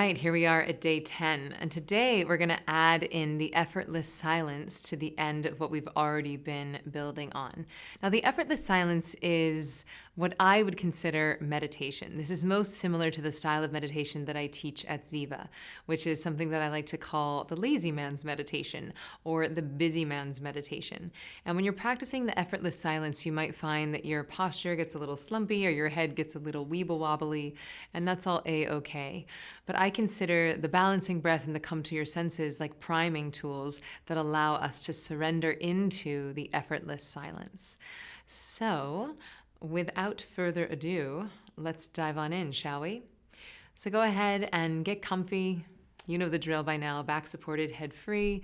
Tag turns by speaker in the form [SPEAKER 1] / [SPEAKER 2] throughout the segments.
[SPEAKER 1] right, here we are at day 10. And today we're going to add in the effortless silence to the end of what we've already been building on. Now, the effortless silence is what I would consider meditation. This is most similar to the style of meditation that I teach at Ziva, which is something that I like to call the lazy man's meditation or the busy man's meditation. And when you're practicing the effortless silence, you might find that your posture gets a little slumpy or your head gets a little weeble wobbly, and that's all a-okay. But I consider the balancing breath and the come to your senses like priming tools that allow us to surrender into the effortless silence. So, without further ado, let's dive on in, shall we? So go ahead and get comfy. You know the drill by now, back supported, head free.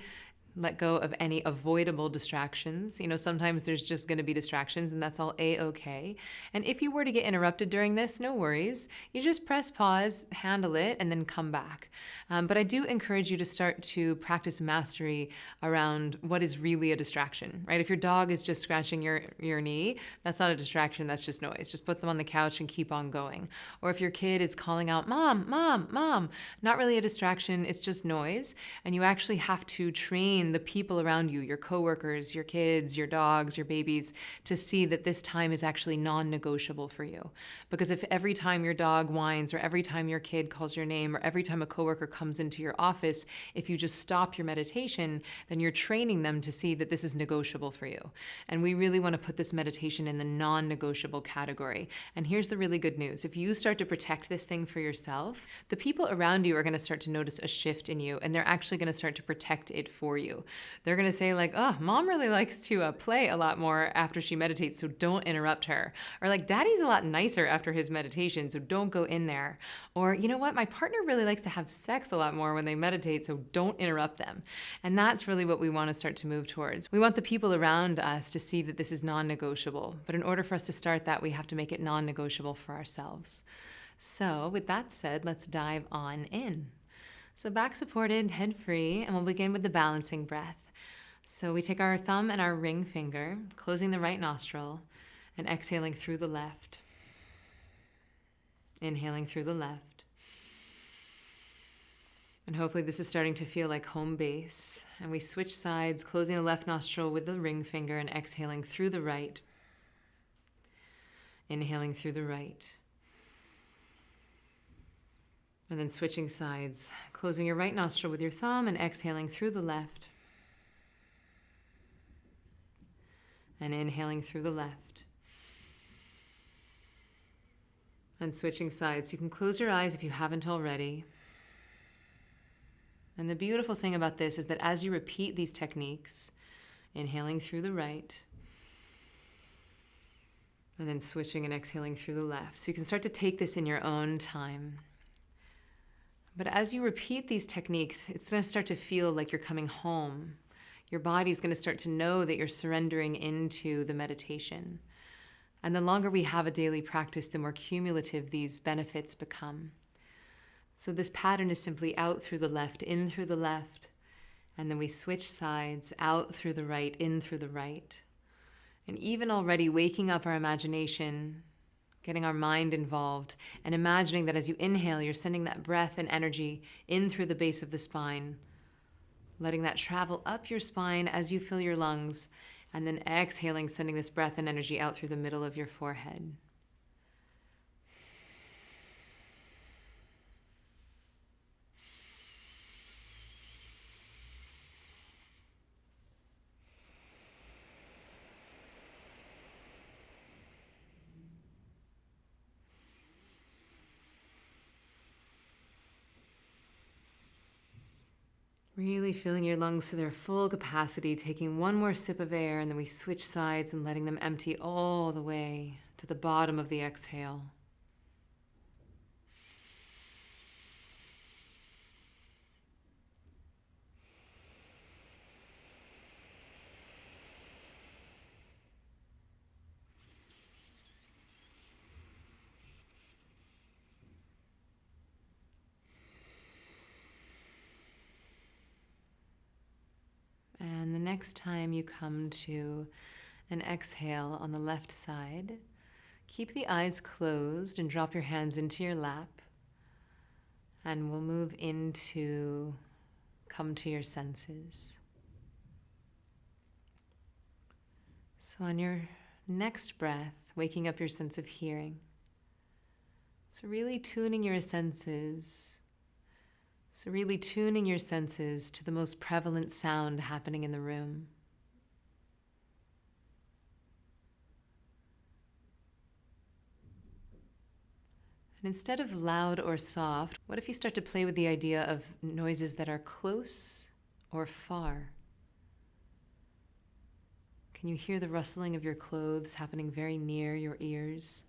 [SPEAKER 1] Let go of any avoidable distractions. You know, sometimes there's just going to be distractions, and that's all a-okay. And if you were to get interrupted during this, no worries. You just press pause, handle it, and then come back. But I do encourage you to start to practice mastery around what is really a distraction, right? If your dog is just scratching your knee, that's not a distraction, that's just noise. Just put them on the couch and keep on going. Or if your kid is calling out, "Mom, Mom, Mom," not really a distraction, it's just noise. And you actually have to train the people around you, your coworkers, your kids, your dogs, your babies, to see that this time is actually non-negotiable for you. Because if every time your dog whines, or every time your kid calls your name, or every time a coworker comes into your office, if you just stop your meditation, then you're training them to see that this is negotiable for you. And we really want to put this meditation in the non-negotiable category. And here's the really good news. If you start to protect this thing for yourself, the people around you are going to start to notice a shift in you, and they're actually going to start to protect it for you. They're going to say like, "Oh, Mom really likes to play a lot more after she meditates, so don't interrupt her." Or like, "Daddy's a lot nicer after his meditation, so don't go in there." Or, "You know what? My partner really likes to have sex a lot more when they meditate, so don't interrupt them." And that's really what we want to start to move towards. We want the people around us to see that this is non-negotiable. But in order for us to start that, we have to make it non-negotiable for ourselves. So with that said, let's dive on in. So back supported, head free, and we'll begin with the balancing breath. So we take our thumb and our ring finger, closing the right nostril, and exhaling through the left. Inhaling through the left. And hopefully this is starting to feel like home base. And we switch sides, closing the left nostril with the ring finger and exhaling through the right. Inhaling through the right. And then switching sides, closing your right nostril with your thumb and exhaling through the left. And inhaling through the left. And switching sides. You can close your eyes if you haven't already. And the beautiful thing about this is that as you repeat these techniques, inhaling through the right, and then switching and exhaling through the left. So you can start to take this in your own time. But as you repeat these techniques, it's going to start to feel like you're coming home. Your body's going to start to know that you're surrendering into the meditation. And the longer we have a daily practice, the more cumulative these benefits become. So this pattern is simply out through the left, in through the left, and then we switch sides, out through the right, in through the right. And even already waking up our imagination, getting our mind involved, and imagining that as you inhale, you're sending that breath and energy in through the base of the spine, letting that travel up your spine as you fill your lungs, and then exhaling, sending this breath and energy out through the middle of your forehead. Really filling your lungs to their full capacity, taking one more sip of air, and then we switch sides and letting them empty all the way to the bottom of the exhale. And the next time you come to an exhale on the left side, keep the eyes closed and drop your hands into your lap. And we'll move into come to your senses. So on your next breath, waking up your sense of hearing. So really tuning your senses. So really tuning your senses to the most prevalent sound happening in the room. And instead of loud or soft, what if you start to play with the idea of noises that are close or far? Can you hear the rustling of your clothes happening very near your ears?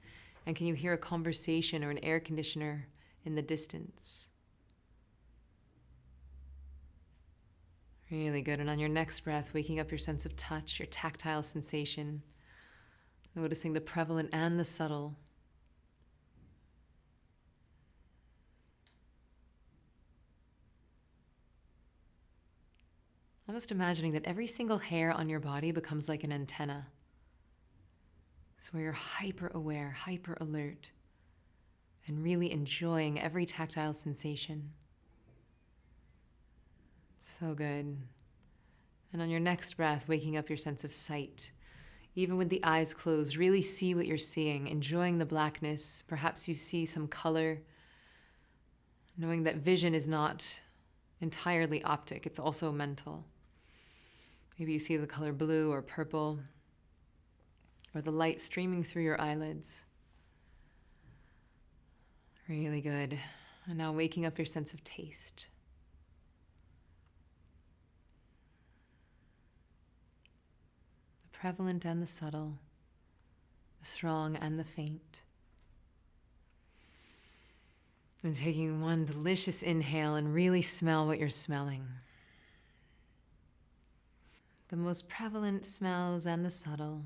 [SPEAKER 1] And can you hear a conversation or an air conditioner in the distance? Really good. And on your next breath, waking up your sense of touch, your tactile sensation, noticing the prevalent and the subtle. Almost imagining that every single hair on your body becomes like an antenna. So where you're hyper aware, hyper alert, and really enjoying every tactile sensation. So good. And on your next breath, waking up your sense of sight. Even with the eyes closed, really see what you're seeing, enjoying the blackness. Perhaps you see some color, knowing that vision is not entirely optic, it's also mental. Maybe you see the color blue or purple, or the light streaming through your eyelids. Really good. And now waking up your sense of taste. The prevalent and the subtle, the strong and the faint. And taking one delicious inhale and really smell what you're smelling. The most prevalent smells and the subtle.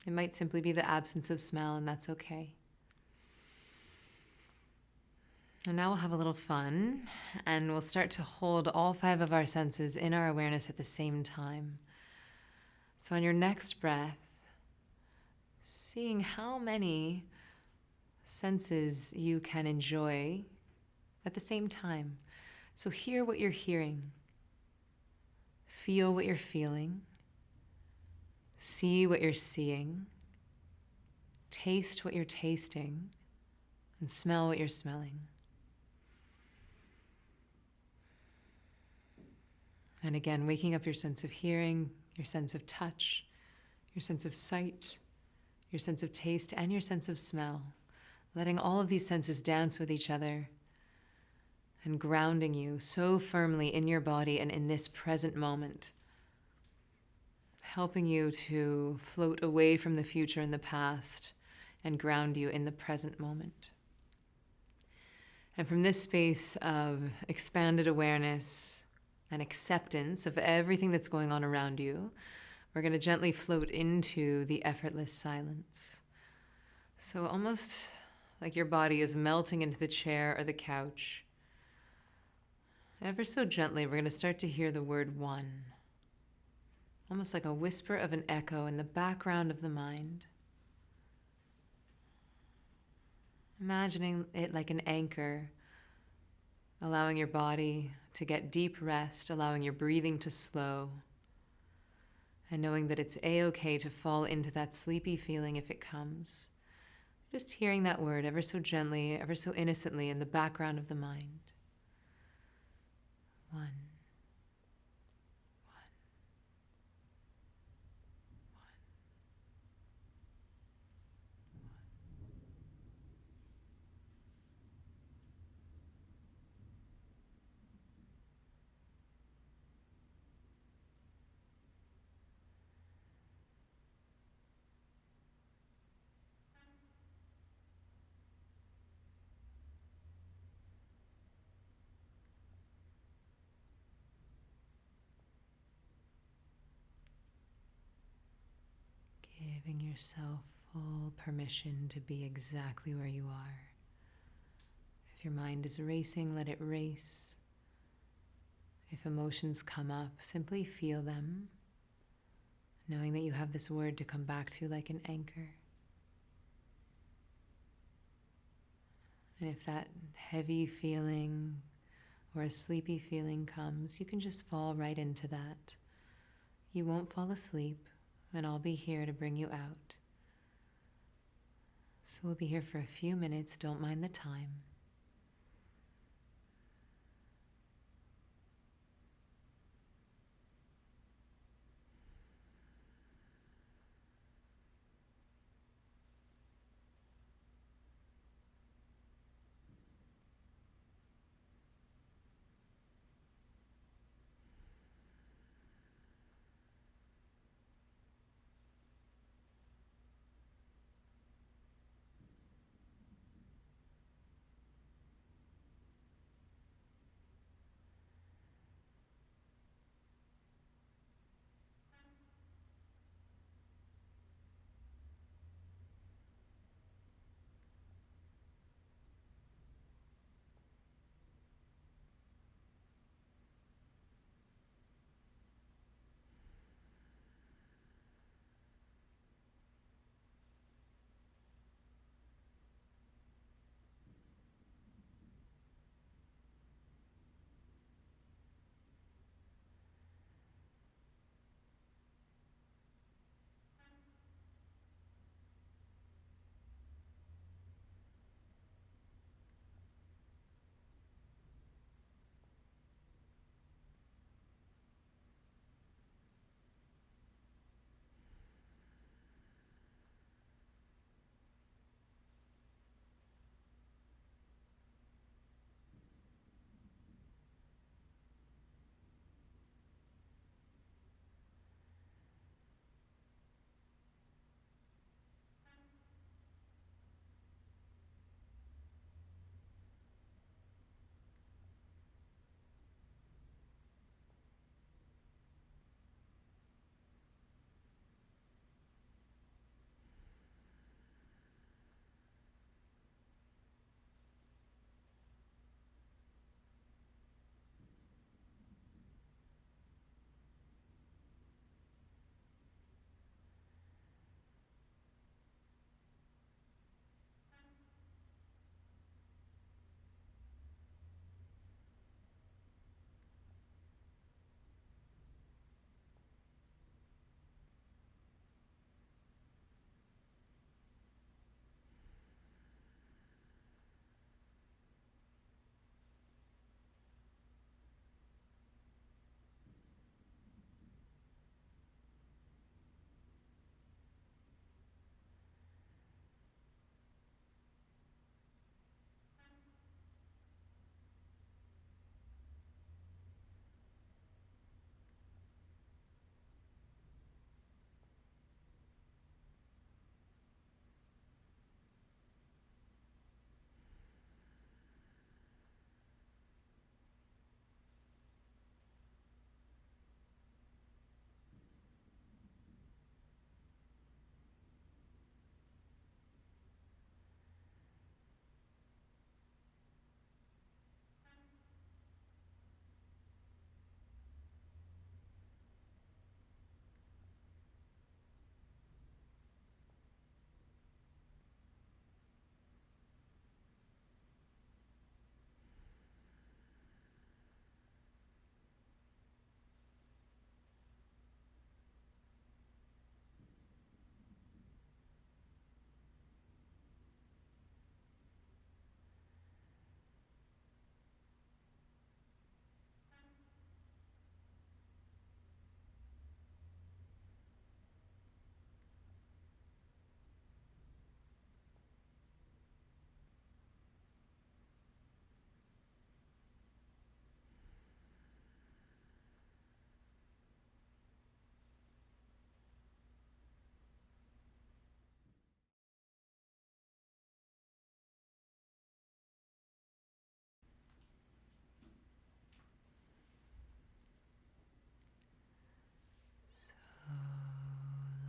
[SPEAKER 1] It might simply be the absence of smell, and that's okay. And now we'll have a little fun, and we'll start to hold all 5 of our senses in our awareness at the same time. So on your next breath, seeing how many senses you can enjoy at the same time. So hear what you're hearing. Feel what you're feeling. See what you're seeing. Taste what you're tasting. And smell what you're smelling. And again, waking up your sense of hearing, your sense of touch, your sense of sight, your sense of taste, and your sense of smell. Letting all of these senses dance with each other and grounding you so firmly in your body and in this present moment. Helping you to float away from the future and the past and ground you in the present moment. And from this space of expanded awareness and acceptance of everything that's going on around you, we're going to gently float into the effortless silence. So almost like your body is melting into the chair or the couch. Ever so gently, we're going to start to hear the word one. Almost like a whisper of an echo in the background of the mind. Imagining it like an anchor, allowing your body to get deep rest, allowing your breathing to slow, and knowing that it's a-okay to fall into that sleepy feeling if it comes. Just hearing that word ever so gently, ever so innocently in the background of the mind. One. Giving yourself full permission to be exactly where you are. If your mind is racing, let it race. If emotions come up, simply feel them, knowing that you have this word to come back to like an anchor. And if that heavy feeling or a sleepy feeling comes, you can just fall right into that. You won't fall asleep, and I'll be here to bring you out. So we'll be here for a few minutes, don't mind the time.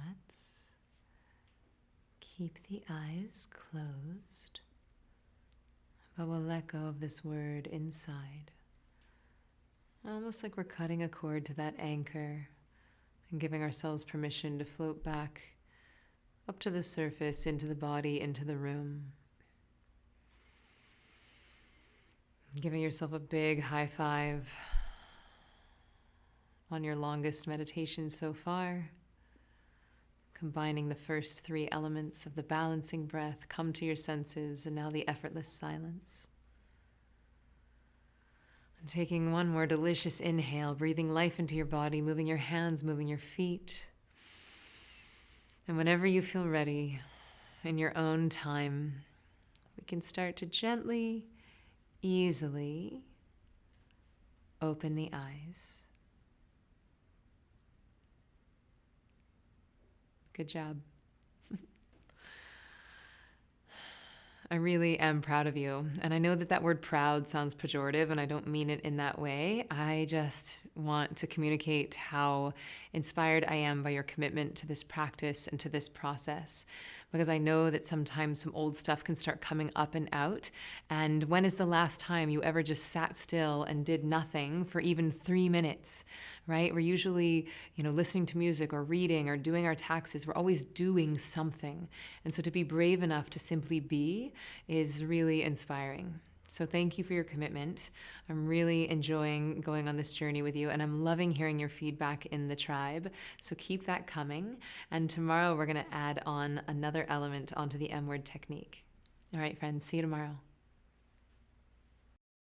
[SPEAKER 1] Let's keep the eyes closed, but we'll let go of this word inside. Almost like we're cutting a cord to that anchor and giving ourselves permission to float back up to the surface, into the body, into the room. Giving yourself a big high five on your longest meditation so far. Combining the first three elements of the balancing breath, come to your senses, and now the effortless silence. And taking one more delicious inhale, breathing life into your body, moving your hands, moving your feet. And whenever you feel ready, in your own time, we can start to gently, easily open the eyes. Good job. I really am proud of you. And I know that that word proud sounds pejorative, and I don't mean it in that way. I just want to communicate how inspired I am by your commitment to this practice and to this process. Because I know that sometimes some old stuff can start coming up and out. And when is the last time you ever just sat still and did nothing for even 3 minutes, right? We're usually, listening to music or reading or doing our taxes. We're always doing something. And so to be brave enough to simply be is really inspiring. So thank you for your commitment. I'm really enjoying going on this journey with you, and I'm loving hearing your feedback in the tribe. So keep that coming. And tomorrow we're going to add on another element onto the M word technique. All right, friends, see you tomorrow.